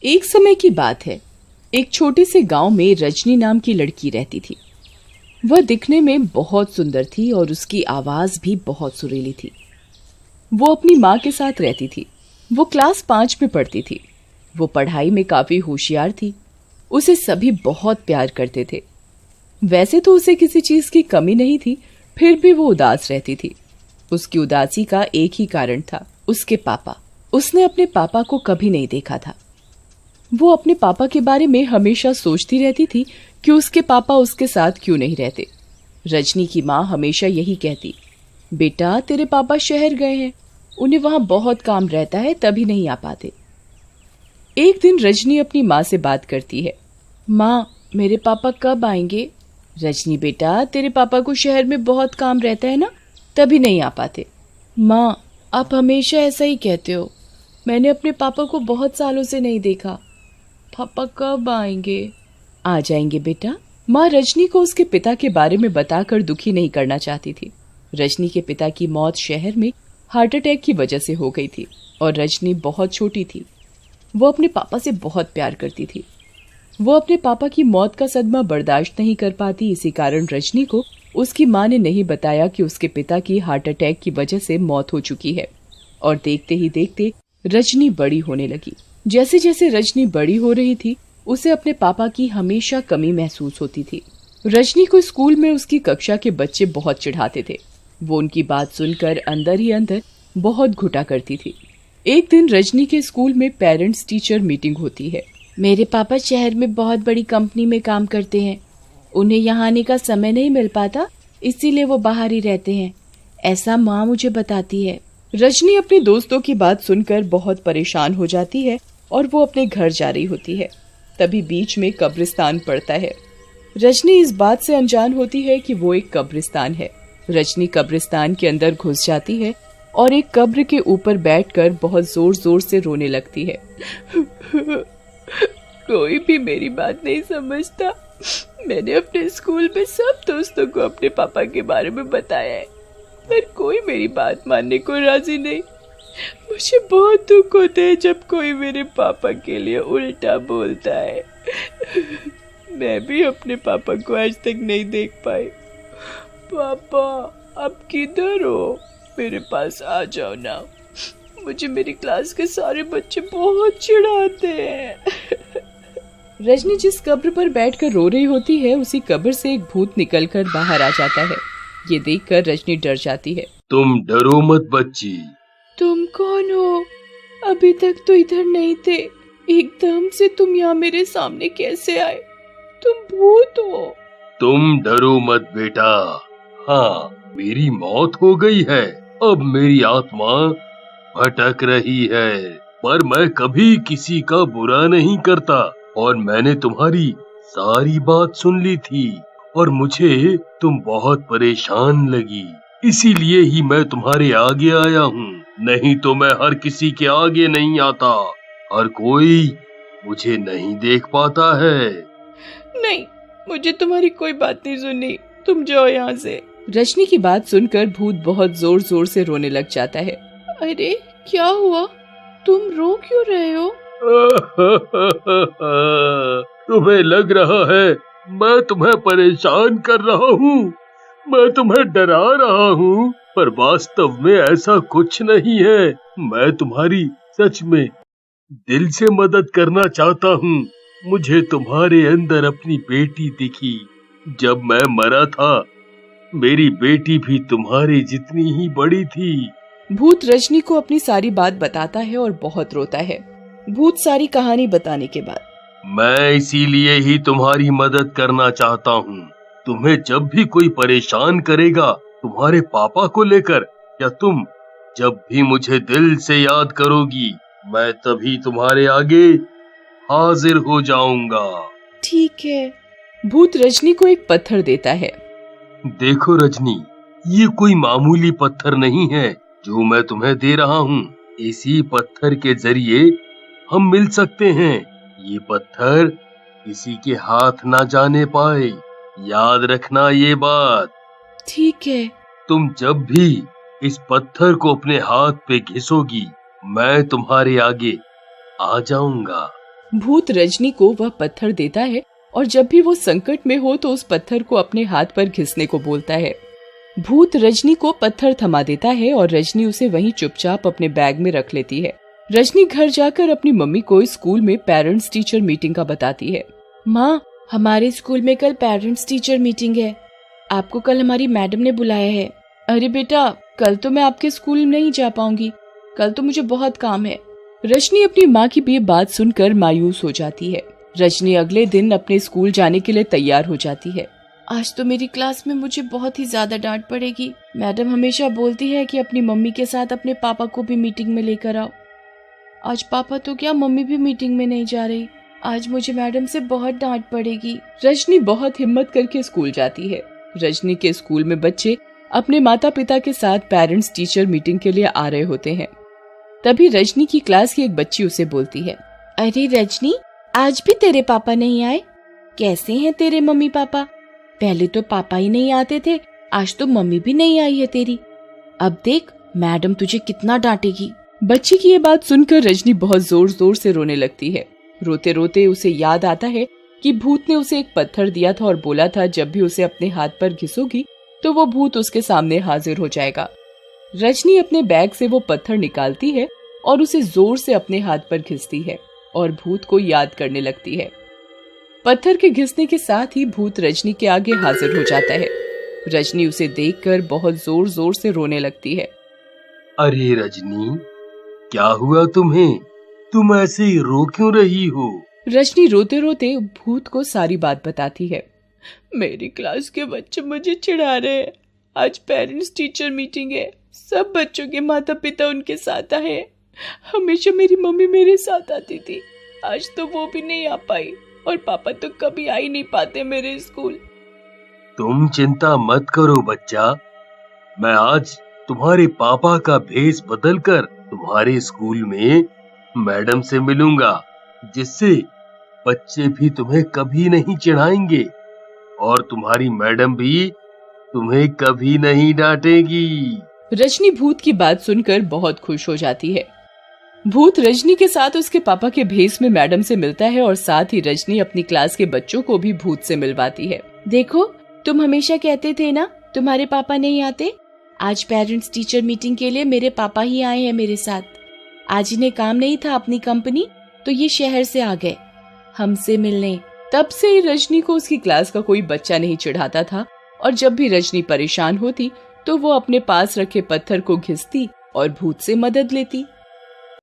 एक समय की बात है। एक छोटे से गांव में रजनी नाम की लड़की रहती थी। वह दिखने में बहुत सुंदर थी और उसकी आवाज भी बहुत सुरीली थी। वो अपनी माँ के साथ रहती थी। वो क्लास 5 में पढ़ती थी। वो पढ़ाई में काफी होशियार थी। उसे सभी बहुत प्यार करते थे। वैसे तो उसे किसी चीज की कमी नहीं थी, फिर भी वो उदास रहती थी। उसकी उदासी का एक ही कारण था, उसके पापा। उसने अपने पापा को कभी नहीं देखा था। वो अपने पापा के बारे में हमेशा सोचती रहती थी कि उसके पापा उसके साथ क्यों नहीं रहते। रजनी की माँ हमेशा यही कहती, बेटा तेरे पापा शहर गए हैं, उन्हें वहां बहुत काम रहता है, तभी नहीं आ पाते। एक दिन रजनी अपनी माँ से बात करती है, माँ मेरे पापा कब आएंगे? रजनी बेटा तेरे पापा को शहर में बहुत काम रहता है ना, तभी नहीं आ पाते। माँ आप हमेशा ऐसा ही कहते हो, मैंने अपने पापा को बहुत सालों से नहीं देखा, पापा कब आएंगे? आ जाएंगे बेटा। माँ रजनी को उसके पिता के बारे में बताकर दुखी नहीं करना चाहती थी। रजनी के पिता की मौत शहर में हार्ट अटैक की वजह से हो गई थी और रजनी बहुत छोटी थी। वो अपने पापा से बहुत प्यार करती थी। वो अपने पापा की मौत का सदमा बर्दाश्त नहीं कर पाती। इसी कारण रजनी को उसकी माँ ने नहीं बताया कि उसके पिता की हार्ट अटैक की वजह से मौत हो चुकी है। और देखते ही देखते रजनी बड़ी होने लगी। जैसे जैसे रजनी बड़ी हो रही थी, उसे अपने पापा की हमेशा कमी महसूस होती थी। रजनी को स्कूल में उसकी कक्षा के बच्चे बहुत चिढ़ाते थे। वो उनकी बात सुनकर अंदर ही अंदर बहुत घुटा करती थी। एक दिन रजनी के स्कूल में पेरेंट्स टीचर मीटिंग होती है। मेरे पापा शहर में बहुत बड़ी कंपनी में काम करते हैं, उन्हें यहाँ आने का समय नहीं मिल पाता, इसीलिए वो बाहर ही रहते हैं, ऐसा माँ मुझे बताती है। रजनी अपने दोस्तों की बात सुनकर बहुत परेशान हो जाती है और वो अपने घर जा रही होती है। तभी बीच में कब्रिस्तान पड़ता है। रजनी इस बात से अनजान होती है कि वो एक कब्रिस्तान है। रजनी कब्रिस्तान के अंदर घुस जाती है और एक कब्र के ऊपर बैठकर बहुत जोर जोर से रोने लगती है। कोई भी मेरी बात नहीं समझता। मैंने अपने स्कूल में सब दोस्तों को अपने पापा के बारे में बताया है, पर कोई मेरी बात मानने को राजी नहीं। मुझे बहुत दुख होता है जब कोई मेरे पापा के लिए उल्टा बोलता है। मैं भी अपने पापा को आज तक नहीं देख पाई। पापा आप किधर हो? मेरे पास आ जाओ ना, मुझे मेरी क्लास के सारे बच्चे बहुत चिढ़ाते हैं। रजनी जिस कब्र पर बैठकर रो रही होती है, उसी कब्र से एक भूत निकलकर बाहर आ जाता है। ये देखकर रजनी डर जाती है। तुम डरो मत बच्ची। तुम कौन हो? अभी तक तो इधर नहीं थे, एकदम से तुम यहाँ मेरे सामने कैसे आए? तुम भूत हो? तुम डरो मत बेटा। हाँ, मेरी मौत हो गई है, अब मेरी आत्मा भटक रही है, पर मैं कभी किसी का बुरा नहीं करता। और मैंने तुम्हारी सारी बात सुन ली थी और मुझे तुम बहुत परेशान लगी, इसीलिए ही मैं तुम्हारे आगे आया हूँ। नहीं तो मैं हर किसी के आगे नहीं आता, हर कोई मुझे नहीं देख पाता है। नहीं, मुझे तुम्हारी कोई बात नहीं सुननी, तुम जाओ यहाँ से। रजनी की बात सुनकर भूत बहुत जोर जोर से रोने लग जाता है। अरे क्या हुआ, तुम रो क्यों रहे हो? तुम्हें लग रहा है मैं तुम्हें परेशान कर रहा हूँ, मैं तुम्हें डरा रहा हूँ, पर वास्तव में ऐसा कुछ नहीं है। मैं तुम्हारी सच में दिल से मदद करना चाहता हूँ। मुझे तुम्हारे अंदर अपनी बेटी दिखी। जब मैं मरा था, मेरी बेटी भी तुम्हारी जितनी ही बड़ी थी। भूत रजनी को अपनी सारी बात बताता है और बहुत रोता है। भूत सारी कहानी बताने के बाद, मैं इसीलिए ही तुम्हारी मदद करना चाहता हूँ। तुम्हें जब भी कोई परेशान करेगा तुम्हारे पापा को लेकर, या तुम जब भी मुझे दिल से याद करोगी, मैं तभी तुम्हारे आगे हाजिर हो जाऊंगा। ठीक है। भूत रजनी को एक पत्थर देता है। देखो रजनी, ये कोई मामूली पत्थर नहीं है जो मैं तुम्हें दे रहा हूँ। इसी पत्थर के जरिए हम मिल सकते हैं। ये पत्थर किसी के हाथ ना जाने पाए, याद रखना ये बात। ठीक है। तुम जब भी इस पत्थर को अपने हाथ पे घिसोगी, मैं तुम्हारे आगे आ जाऊंगा। भूत रजनी को वह पत्थर देता है और जब भी वो संकट में हो तो उस पत्थर को अपने हाथ पर घिसने को बोलता है। भूत रजनी को पत्थर थमा देता है और रजनी उसे वहीं चुपचाप अपने बैग में रख लेती है। रजनी घर जाकर अपनी मम्मी को स्कूल में पेरेंट्स टीचर मीटिंग का बताती है। माँ, हमारे स्कूल में कल पेरेंट्स टीचर मीटिंग है। आपको कल हमारी मैडम ने बुलाया है। अरे बेटा, कल तो मैं आपके स्कूल नहीं जा पाऊंगी, कल तो मुझे बहुत काम है। रजनी अपनी माँ की ये बात सुनकर मायूस हो जाती है। रजनी अगले दिन अपने स्कूल जाने के लिए तैयार हो जाती है। आज तो मेरी क्लास में मुझे बहुत ही ज्यादा डांट पड़ेगी। मैडम हमेशा बोलती है कि अपनी मम्मी के साथ अपने पापा को भी मीटिंग में लेकर आओ। आज पापा तो क्या, मम्मी भी मीटिंग में नहीं जा रही। आज मुझे मैडम से बहुत डांट पड़ेगी। रजनी बहुत हिम्मत करके स्कूल जाती है। रजनी के स्कूल में बच्चे अपने माता पिता के साथ पेरेंट्स टीचर मीटिंग के लिए आ रहे होते हैं। तभी रजनी की क्लास की एक बच्ची उसे बोलती है, अरे रजनी, आज भी तेरे पापा नहीं आए? कैसे हैं तेरे मम्मी पापा? पहले तो पापा ही नहीं आते थे, आज तो मम्मी भी नहीं आई है तेरी। अब देख, मैडम तुझे कितना डांटेगी। बच्ची की ये बात सुनकर रजनी बहुत जोर जोर से रोने लगती है। रोते रोते उसे याद आता है कि भूत ने उसे एक पत्थर दिया था और बोला था जब भी उसे अपने हाथ पर घिसोगी तो वो भूत उसके सामने हाजिर हो जाएगा। रजनी अपने बैग से वो पत्थर निकालती है और उसे जोर से अपने हाथ पर घिसती है और भूत को याद करने लगती है। पत्थर के घिसने के साथ ही भूत रजनी के आगे हाजिर हो जाता है। रजनी उसे देखकर बहुत जोर जोर से रोने लगती है। अरे रजनी, क्या हुआ तुम्हें? तुम ऐसे ही रो क्यों रही हो? रजनी रोते रोते भूत को सारी बात बताती है। मेरी क्लास के बच्चे मुझे चिढ़ा रहे हैं। आज पेरेंट्स टीचर मीटिंग है, सब बच्चों के माता पिता उनके साथ आए। हमेशा मेरी मम्मी मेरे साथ आती थी, आज तो वो भी नहीं आ पाई और पापा तो कभी आ ही नहीं पाते मेरे स्कूल। तुम चिंता मत करो बच्चा, मैं आज तुम्हारे पापा का भेष बदलकर तुम्हारे स्कूल में मैडम से मिलूंगा, जिससे बच्चे भी तुम्हें कभी नहीं चिढ़ाएंगे और तुम्हारी मैडम भी तुम्हें कभी नहीं डांटेगी। रजनी भूत की बात सुनकर बहुत खुश हो जाती है। भूत रजनी के साथ उसके पापा के भेष में मैडम से मिलता है और साथ ही रजनी अपनी क्लास के बच्चों को भी भूत से मिलवाती है। देखो, तुम हमेशा कहते थे ना तुम्हारे पापा नहीं आते, आज पेरेंट्स टीचर मीटिंग के लिए मेरे पापा ही आए हैं मेरे साथ। आज इन्हें काम नहीं था अपनी कंपनी, तो ये शहर से आ गए हमसे मिलने। तब से रजनी को उसकी क्लास का कोई बच्चा नहीं चिढ़ाता था और जब भी रजनी परेशान होती तो वो अपने पास रखे पत्थर को घिसती और भूत से मदद लेती।